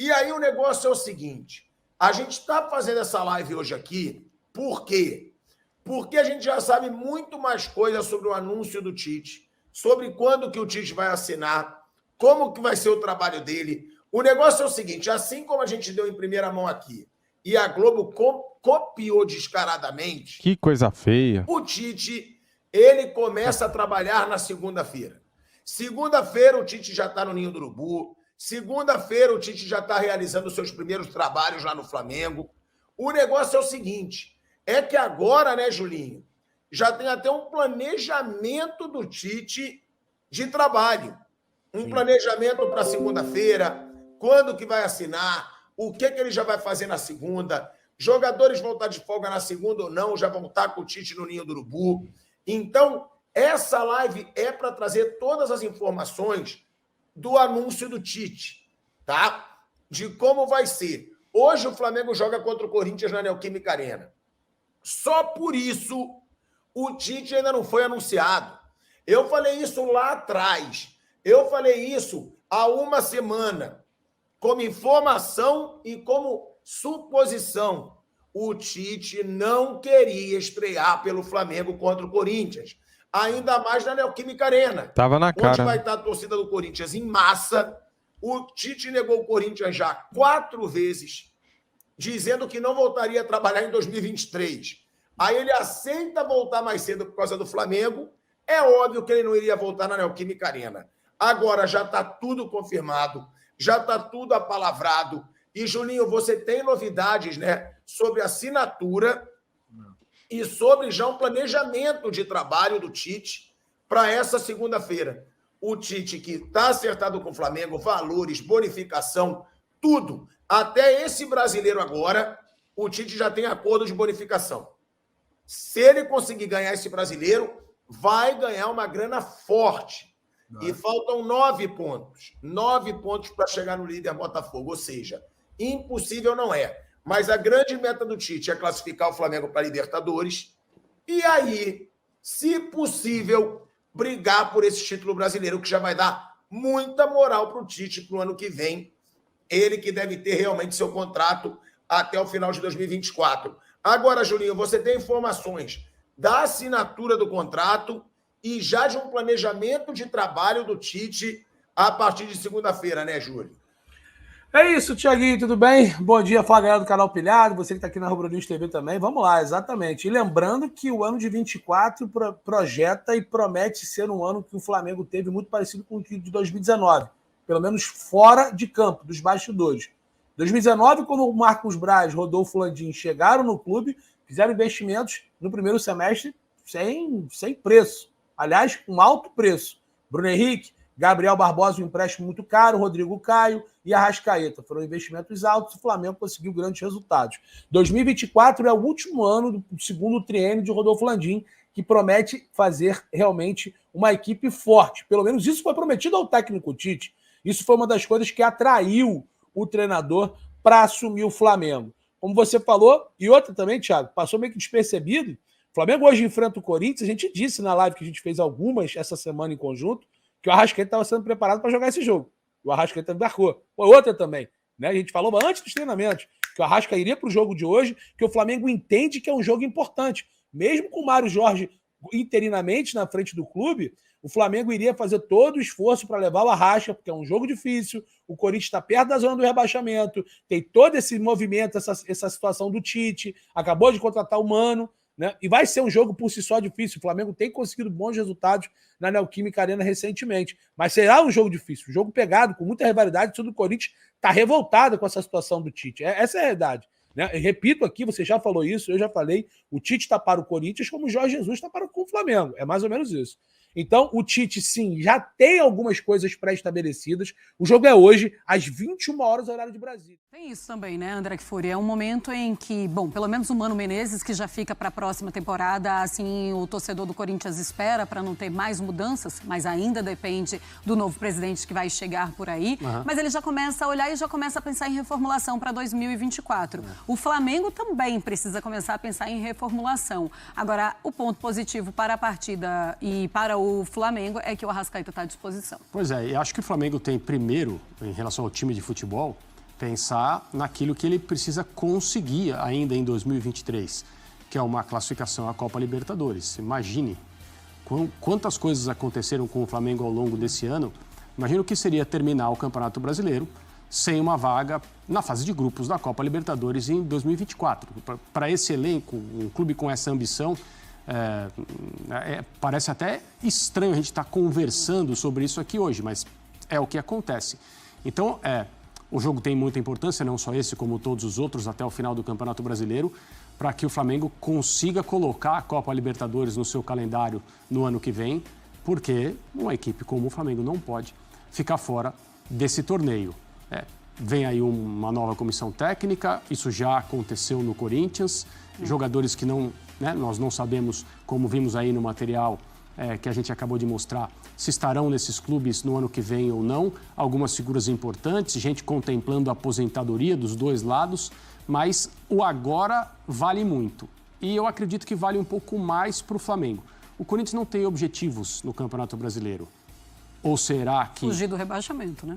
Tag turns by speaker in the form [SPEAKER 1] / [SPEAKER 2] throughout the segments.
[SPEAKER 1] E aí o negócio é o seguinte, a gente está fazendo essa live hoje aqui, por quê? Porque a gente já sabe muito mais coisas sobre o anúncio do Tite, sobre quando que o Tite vai assinar, como que vai ser o trabalho dele. O negócio é o seguinte, assim como a gente deu em primeira mão aqui, e a Globo copiou descaradamente...
[SPEAKER 2] Que coisa feia.
[SPEAKER 1] O Tite, ele começa a trabalhar na segunda-feira. Segunda-feira o Tite já está no Ninho do Urubu. Segunda-feira o Tite já está realizando seus primeiros trabalhos lá no Flamengo. O negócio é o seguinte, é que agora, né, Julinho, já tem até um planejamento do Tite de trabalho. Um planejamento para segunda-feira, quando que vai assinar, o que ele já vai fazer na segunda. Jogadores vão estar de folga na segunda ou não, já vão estar com o Tite no Ninho do Urubu. Então, essa live é para trazer todas as informações do anúncio do Tite, tá? De como vai ser. Hoje o Flamengo joga contra o Corinthians na Neoquímica Arena. Só por isso o Tite ainda não foi anunciado. Eu falei isso lá atrás. Eu falei isso há uma semana. Como informação e como suposição. O Tite não queria estrear pelo Flamengo contra o Corinthians. Ainda mais na Neoquímica Arena.
[SPEAKER 2] Tava na cara.
[SPEAKER 1] Onde vai estar a torcida do Corinthians em massa. O Tite negou o Corinthians já 4 vezes, dizendo que não voltaria a trabalhar em 2023. Aí ele aceita voltar mais cedo por causa do Flamengo. É óbvio que ele não iria voltar na Neoquímica Arena. Agora já está tudo confirmado, já está tudo apalavrado. E, Julinho, você tem novidades, né, sobre a assinatura e sobre já um planejamento de trabalho do Tite para essa segunda-feira. O Tite que está acertado com o Flamengo, valores, bonificação, tudo. Até esse brasileiro agora, o Tite já tem acordo de bonificação. Se ele conseguir ganhar esse brasileiro, vai ganhar uma grana forte. E faltam 9 pontos. 9 pontos para chegar no líder Botafogo. Ou seja, impossível não é. Mas a grande meta do Tite é classificar o Flamengo para a Libertadores. E aí, se possível, brigar por esse título brasileiro, que já vai dar muita moral para o Tite para o ano que vem. Ele que deve ter realmente seu contrato até o final de 2024. Agora, Julinho, você tem informações da assinatura do contrato e já de um planejamento de trabalho do Tite a partir de segunda-feira, né, Júlio?
[SPEAKER 3] É isso, Thiaguinho, tudo bem? Bom dia, fala galera do canal Pilhado, você que está aqui na Rubro News TV também. Vamos lá, exatamente. E lembrando que o ano de 24 projeta e promete ser um ano que o Flamengo teve muito parecido com o de 2019, pelo menos fora de campo, dos bastidores. 2019, quando o Marcos Braz, Rodolfo Landim chegaram no clube, fizeram investimentos no primeiro semestre sem preço. Aliás, com alto preço. Bruno Henrique, Gabriel Barbosa, um empréstimo muito caro, Rodrigo Caio e Arrascaeta. Foram investimentos altos e o Flamengo conseguiu grandes resultados. 2024 é o último ano do segundo triênio de Rodolfo Landim, que promete fazer realmente uma equipe forte. Pelo menos isso foi prometido ao técnico Tite. Isso foi uma das coisas que atraiu o treinador para assumir o Flamengo. Como você falou, e outra também, Thiago, passou meio que despercebido. O Flamengo hoje enfrenta o Corinthians. A gente disse na live que a gente fez algumas essa semana em conjunto, que o Arrascaeta estava sendo preparado para jogar esse jogo. O Arrascaeta embarcou. Outra também. Né? A gente falou antes dos treinamentos que o Arrasca iria para o jogo de hoje, que o Flamengo entende que é um jogo importante. Mesmo com o Mário Jorge interinamente na frente do clube, o Flamengo iria fazer todo o esforço para levar o Arrasca, porque é um jogo difícil, o Corinthians está perto da zona do rebaixamento, tem todo esse movimento, essa situação do Tite, acabou de contratar o Mano, né? E vai ser um jogo por si só difícil. O Flamengo tem conseguido bons resultados na Neoquímica Arena recentemente, mas será um jogo difícil, um jogo pegado, com muita rivalidade. Todo o Corinthians está revoltado com essa situação do Tite. Essa é a realidade. Né? Eu repito aqui, você já falou isso, eu já falei, o Tite está para o Corinthians como o Jorge Jesus está para o Flamengo. É mais ou menos isso. Então, o Tite, sim, já tem algumas coisas pré-estabelecidas. O jogo é hoje, às 21 horas, horário de Brasília.
[SPEAKER 4] Tem isso também, né, André Kfouri? É um momento em que, bom, pelo menos o Mano Menezes, que já fica para a próxima temporada, assim, o torcedor do Corinthians espera para não ter mais mudanças, mas ainda depende do novo presidente que vai chegar por aí. Mas ele já começa a olhar e já começa a pensar em reformulação para 2024. O Flamengo também precisa começar a pensar em reformulação. Agora, o ponto positivo para a partida e para o Flamengo é que o Arrascaeta está à disposição.
[SPEAKER 5] Pois é, eu acho que o Flamengo tem, primeiro, em relação ao time de futebol,
[SPEAKER 2] pensar naquilo que ele precisa conseguir ainda em 2023, que é uma classificação à Copa Libertadores. Imagine quantas coisas aconteceram com o Flamengo ao longo desse ano. Imagina o que seria terminar o Campeonato Brasileiro sem uma vaga na fase de grupos da Copa Libertadores em 2024. Para esse elenco, um clube com essa ambição, parece até estranho a gente estar conversando sobre isso aqui hoje, mas é o que acontece. Então, o jogo tem muita importância, não só esse, como todos os outros, até o final do Campeonato Brasileiro, para que o Flamengo consiga colocar a Copa Libertadores no seu calendário no ano que vem, porque uma equipe como o Flamengo não pode ficar fora desse torneio. Vem aí uma nova comissão técnica, isso já aconteceu no Corinthians, jogadores que nós não sabemos, como vimos aí no material que a gente acabou de mostrar, se estarão nesses clubes no ano que vem ou não, algumas figuras importantes, gente contemplando a aposentadoria dos dois lados, mas o agora vale muito. E eu acredito que vale um pouco mais para o Flamengo. O Corinthians não tem objetivos no Campeonato Brasileiro. Ou será que...
[SPEAKER 4] Fugir do rebaixamento, né?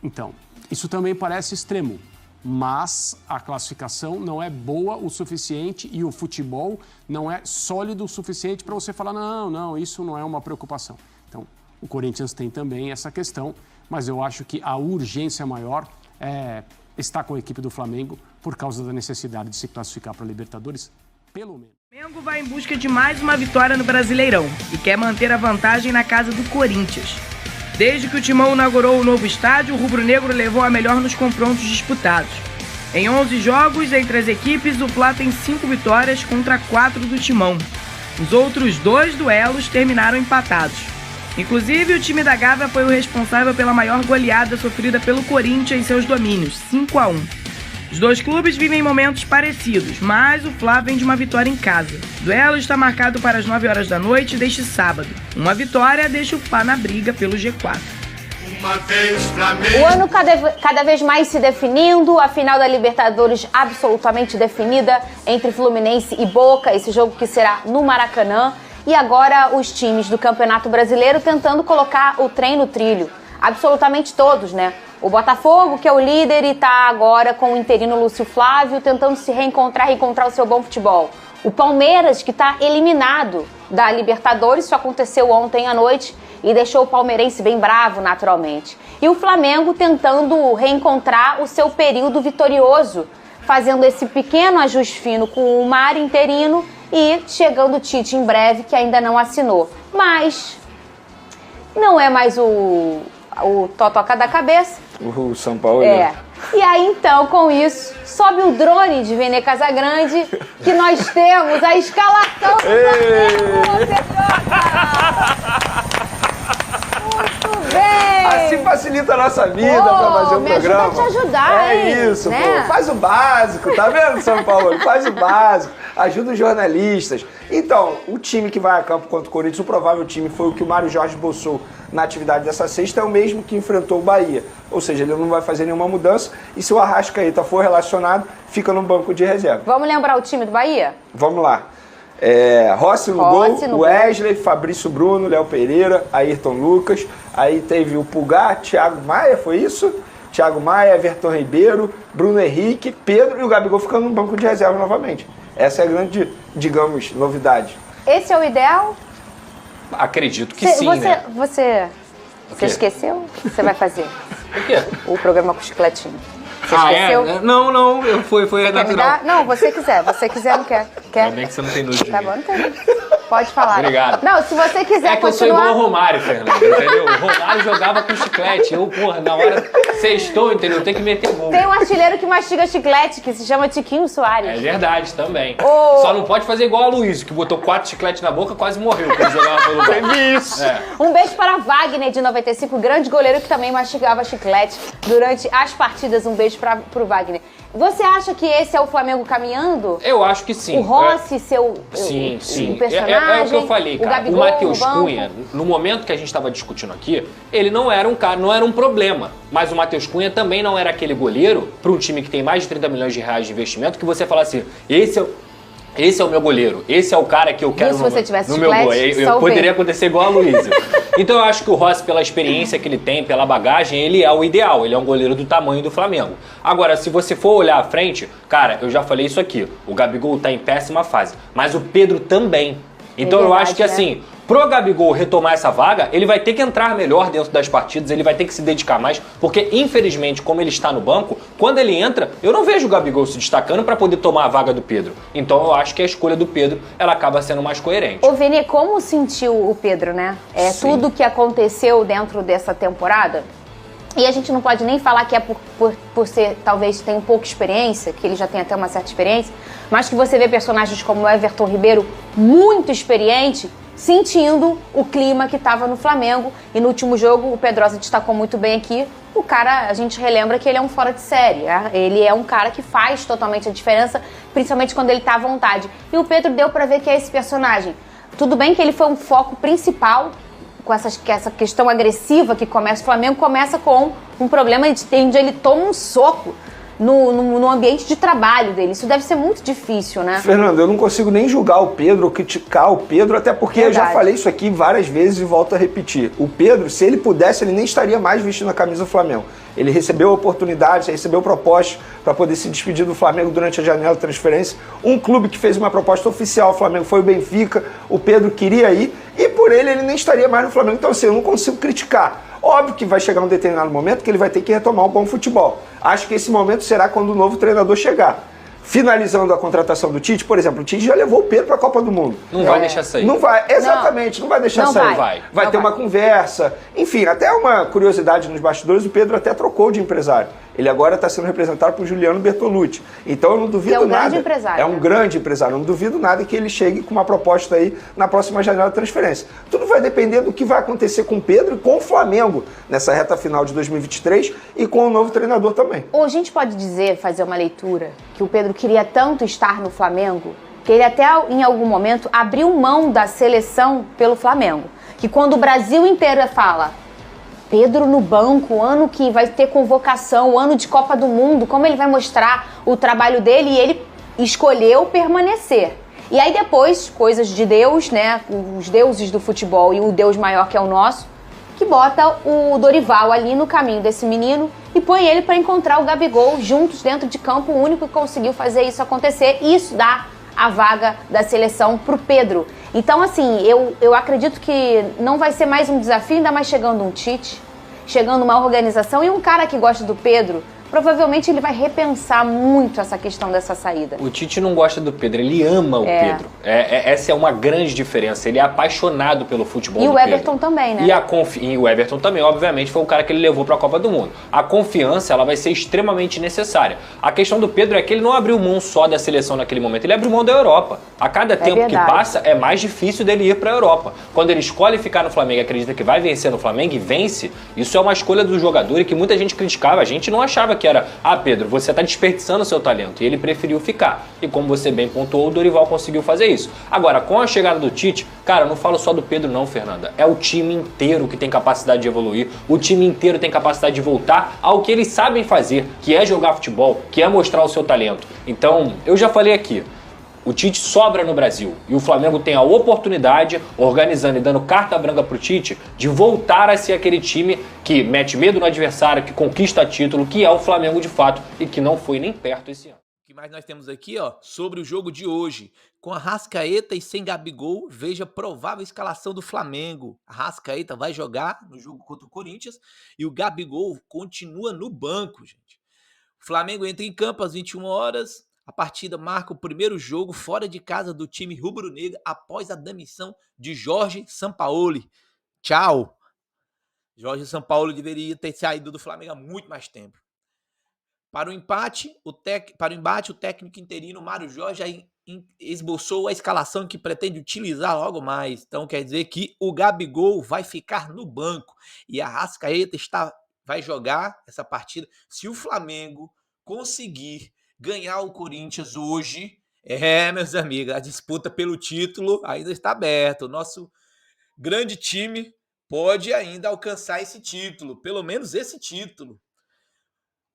[SPEAKER 2] Então, isso também parece extremo, mas a classificação não é boa o suficiente e o futebol não é sólido o suficiente para você falar, não, isso não é uma preocupação. Então, o Corinthians tem também essa questão, mas eu acho que a urgência maior é estar com a equipe do Flamengo por causa da necessidade de se classificar para a Libertadores, pelo menos.
[SPEAKER 5] O Flamengo vai em busca de mais uma vitória no Brasileirão e quer manter a vantagem na casa do Corinthians. Desde que o Timão inaugurou o novo estádio, o rubro-negro levou a melhor nos confrontos disputados. Em 11 jogos entre as equipes, o Fla tem 5 vitórias contra 4 do Timão. Os outros 2 duelos terminaram empatados. Inclusive, o time da Gávea foi o responsável pela maior goleada sofrida pelo Corinthians em seus domínios, 5-1. Os dois clubes vivem momentos parecidos, mas o Fla vem de uma vitória em casa. O duelo está marcado para as 9 horas da noite deste sábado. Uma vitória deixa o Fla na briga pelo G4.
[SPEAKER 6] O ano cada vez mais se definindo, a final da Libertadores absolutamente definida entre Fluminense e Boca, esse jogo que será no Maracanã. E agora os times do Campeonato Brasileiro tentando colocar o trem no trilho. Absolutamente todos, né? O Botafogo, que é o líder e está agora com o interino Lúcio Flávio, tentando se reencontrar o seu bom futebol. O Palmeiras, que está eliminado da Libertadores, isso aconteceu ontem à noite e deixou o palmeirense bem bravo, naturalmente. E o Flamengo tentando reencontrar o seu período vitorioso, fazendo esse pequeno ajuste fino com o Mar interino e chegando o Tite em breve, que ainda não assinou. Mas não é mais o Totoca da cabeça.
[SPEAKER 7] O São Paulo.
[SPEAKER 6] E aí, então, com isso, sobe o drone de Vene Casagrande, que nós temos a escalação do Flamengo. Muito bem!
[SPEAKER 7] Assim facilita a nossa vida para fazer um programa.
[SPEAKER 6] Me ajuda a te ajudar,
[SPEAKER 7] isso,
[SPEAKER 6] né?
[SPEAKER 7] pô. Faz o básico, tá vendo, São Paulo? Faz o básico. Ajuda os jornalistas. Então, o time que vai a campo contra o Corinthians, o provável time foi o que o Mário Jorge esboçou na atividade dessa sexta, é o mesmo que enfrentou o Bahia. Ou seja, ele não vai fazer nenhuma mudança e se o Arrascaeta for relacionado, fica no banco de reserva.
[SPEAKER 6] Vamos lembrar o time do Bahia?
[SPEAKER 7] Vamos lá. Rossi no gol, Wesley, Fabrício Bruno, Léo Pereira, Ayrton Lucas. Aí teve o Pulgar, Thiago Maia, foi isso? Thiago Maia, Everton Ribeiro, Bruno Henrique, Pedro e o Gabigol ficando no banco de reserva novamente. Essa é a grande, digamos, novidade.
[SPEAKER 6] Esse é o ideal?
[SPEAKER 8] Acredito que sim, né?
[SPEAKER 6] Você esqueceu o que você vai fazer?
[SPEAKER 8] O quê?
[SPEAKER 6] O programa com chicletinho. Você esqueceu?
[SPEAKER 8] Não, foi natural.
[SPEAKER 6] Não, você quiser, não quer.
[SPEAKER 8] Ainda bem que você não tem nojo de
[SPEAKER 6] Tá
[SPEAKER 8] mim.
[SPEAKER 6] bom, não tem. Pode falar.
[SPEAKER 8] Obrigado.
[SPEAKER 6] Não, se você quiser
[SPEAKER 8] É que eu sou igual ao Romário, Fernando, entendeu? O Romário jogava com chiclete. Eu, porra, na hora sextou, entendeu? Tem que meter gol.
[SPEAKER 6] Tem um artilheiro que mastiga chiclete, que se chama Tiquinho Soares.
[SPEAKER 8] É verdade, também.
[SPEAKER 6] Ô.
[SPEAKER 8] Só não pode fazer igual a Luiz, que botou 4 chicletes na boca e quase morreu quando jogava pelo lugar.
[SPEAKER 7] Teve isso.
[SPEAKER 6] Um beijo para Wagner, de 95, grande goleiro que também mastigava chiclete durante as partidas. Um beijo pro Wagner. Você acha que esse é o Flamengo caminhando?
[SPEAKER 8] Eu acho que sim.
[SPEAKER 6] O Rossi,
[SPEAKER 8] Sim.
[SPEAKER 6] o personagem?
[SPEAKER 8] É o que eu falei, cara.
[SPEAKER 6] Gabigol,
[SPEAKER 8] o Matheus Cunha, no momento que a gente estava discutindo aqui, ele não era um cara, não era um problema. Mas o Matheus Cunha também não era aquele goleiro para um time que tem mais de 30 milhões de reais de investimento que você fala assim, esse é o meu goleiro, esse é o cara que eu quero
[SPEAKER 6] se você tivesse
[SPEAKER 8] no meu gol.
[SPEAKER 6] chiclete,
[SPEAKER 8] Eu poderia acontecer igual a Luísa. Então eu acho que o Rossi, pela experiência que ele tem, pela bagagem, ele é o ideal. Ele é um goleiro do tamanho do Flamengo. Agora, se você for olhar à frente, cara, eu já falei isso aqui. O Gabigol tá em péssima fase. Mas o Pedro também. Então eu acho que assim, pro Gabigol retomar essa vaga, ele vai ter que entrar melhor dentro das partidas, ele vai ter que se dedicar mais, porque infelizmente, como ele está no banco, quando ele entra, eu não vejo o Gabigol se destacando para poder tomar a vaga do Pedro. Então eu acho que a escolha do Pedro, ela acaba sendo mais coerente.
[SPEAKER 6] Ô Vini, como sentiu o Pedro, né? Tudo que aconteceu dentro dessa temporada. E a gente não pode nem falar que é por ser, talvez, tem pouca experiência, que ele já tem até uma certa experiência, mas que você vê personagens como o Everton Ribeiro, muito experiente, sentindo o clima que estava no Flamengo. E no último jogo, o Pedrosa destacou muito bem aqui, o cara, a gente relembra que ele é um fora de série, né? Ele é um cara que faz totalmente a diferença, principalmente quando ele está à vontade. E o Pedro deu para ver que é esse personagem. Tudo bem que ele foi um foco principal, com essa questão agressiva que começa o Flamengo, começa com um problema onde ele toma um soco no ambiente de trabalho dele. Isso deve ser muito difícil, né?
[SPEAKER 7] Fernando, eu não consigo nem julgar o Pedro ou criticar o Pedro, até porque eu já falei isso aqui várias vezes e volto a repetir. O Pedro, se ele pudesse, ele nem estaria mais vestindo a camisa do Flamengo. Ele recebeu oportunidades, recebeu propostas para poder se despedir do Flamengo durante a janela de transferência. Um clube que fez uma proposta oficial ao Flamengo foi o Benfica. O Pedro queria ir e por ele nem estaria mais no Flamengo. Então assim, eu não consigo criticar. Óbvio que vai chegar um determinado momento que ele vai ter que retomar um bom futebol. Acho que esse momento será quando o novo treinador chegar. Finalizando a contratação do Tite, por exemplo, o Tite já levou o Pedro para a Copa do Mundo.
[SPEAKER 8] Não vai deixar sair.
[SPEAKER 7] Não vai, exatamente, não vai deixar sair. Vai ter uma conversa. Enfim, até uma curiosidade nos bastidores, o Pedro até trocou de empresário. Ele agora está sendo representado por Juliano Bertolucci. Então eu não duvido nada.
[SPEAKER 6] Grande empresário,
[SPEAKER 7] é um grande empresário. Eu não duvido nada que ele chegue com uma proposta aí na próxima janela de transferência. Tudo vai depender do que vai acontecer com o Pedro e com o Flamengo nessa reta final de 2023 e com o novo treinador também.
[SPEAKER 6] Ou a gente pode dizer, fazer uma leitura, que o Pedro queria tanto estar no Flamengo, que ele até em algum momento abriu mão da seleção pelo Flamengo. Que quando o Brasil inteiro fala Pedro no banco, ano que vai ter convocação, ano de Copa do Mundo, como ele vai mostrar o trabalho dele, e ele escolheu permanecer. E aí depois, coisas de Deus, né, os deuses do futebol e o Deus maior que é o nosso, que bota o Dorival ali no caminho desse menino e põe ele para encontrar o Gabigol juntos dentro de campo, o único que conseguiu fazer isso acontecer, e isso dá a vaga da seleção pro Pedro. Então, assim, eu acredito que não vai ser mais um desafio, ainda mais chegando um Tite, chegando uma organização e um cara que gosta do Pedro, provavelmente ele vai repensar muito essa questão dessa saída.
[SPEAKER 8] O Tite não gosta do Pedro, ele ama o Pedro. Essa é uma grande diferença. Ele é apaixonado pelo futebol do Pedro.
[SPEAKER 6] E o Everton também, né?
[SPEAKER 8] E o Everton também, obviamente, foi o cara que ele levou para a Copa do Mundo. A confiança, ela vai ser extremamente necessária. A questão do Pedro é que ele não abriu mão só da seleção naquele momento, ele abriu mão da Europa. A cada tempo que passa, é mais difícil dele ir para a Europa. Quando ele escolhe ficar no Flamengo e acredita que vai vencer no Flamengo e vence, isso é uma escolha do jogador e que muita gente criticava. A gente não achava que era, Pedro, você está desperdiçando o seu talento. E ele preferiu ficar. E como você bem pontuou, o Dorival conseguiu fazer isso. Agora, com a chegada do Tite, cara, eu não falo só do Pedro não, Fernanda. É o time inteiro que tem capacidade de evoluir. O time inteiro tem capacidade de voltar ao que eles sabem fazer, que é jogar futebol, que é mostrar o seu talento. Então, eu já falei aqui, o Tite sobra no Brasil e o Flamengo tem a oportunidade, organizando e dando carta branca pro Tite, de voltar a ser aquele time que mete medo no adversário, que conquista título, que é o Flamengo de fato e que não foi nem perto esse ano.
[SPEAKER 9] O que mais nós temos aqui, ó, sobre o jogo de hoje? Com Arrascaeta e sem Gabigol, veja a provável escalação do Flamengo. Arrascaeta vai jogar no jogo contra o Corinthians e o Gabigol continua no banco, gente. O Flamengo entra em campo às 21 horas. A partida marca o primeiro jogo fora de casa do time rubro-negro após a demissão de Jorge Sampaoli. Tchau! Jorge Sampaoli deveria ter saído do Flamengo há muito mais tempo. Para o embate, o técnico interino Mário Jorge esboçou a escalação que pretende utilizar logo mais. Então quer dizer que o Gabigol vai ficar no banco e a Arrascaeta vai jogar essa partida. Se o Flamengo conseguir ganhar o Corinthians hoje, meus amigos, a disputa pelo título ainda está aberta. O nosso grande time pode ainda alcançar esse título, pelo menos esse título.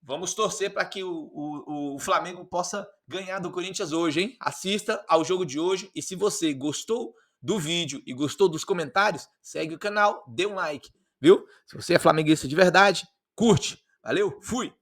[SPEAKER 9] Vamos torcer para que o Flamengo possa ganhar do Corinthians hoje, hein? Assista ao jogo de hoje e se você gostou do vídeo e gostou dos comentários, segue o canal, dê um like, viu? Se você é flamenguista de verdade, curte. Valeu, fui!